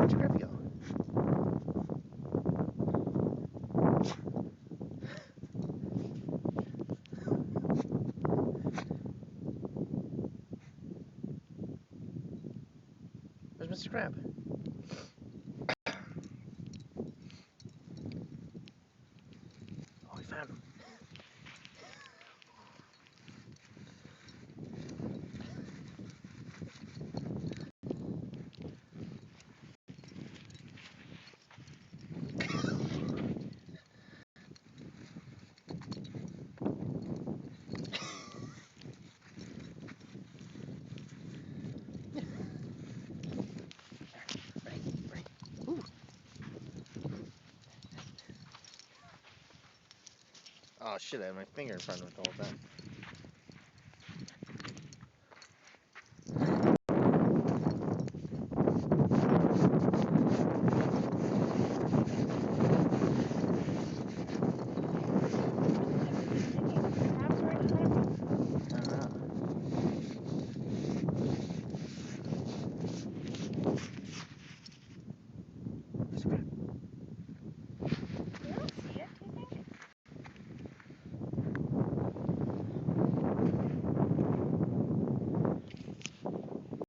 Trivial. Where's Mr. Crab? Oh, we found him. Right. Ooh. Oh shit, I had my finger in front of it the whole time.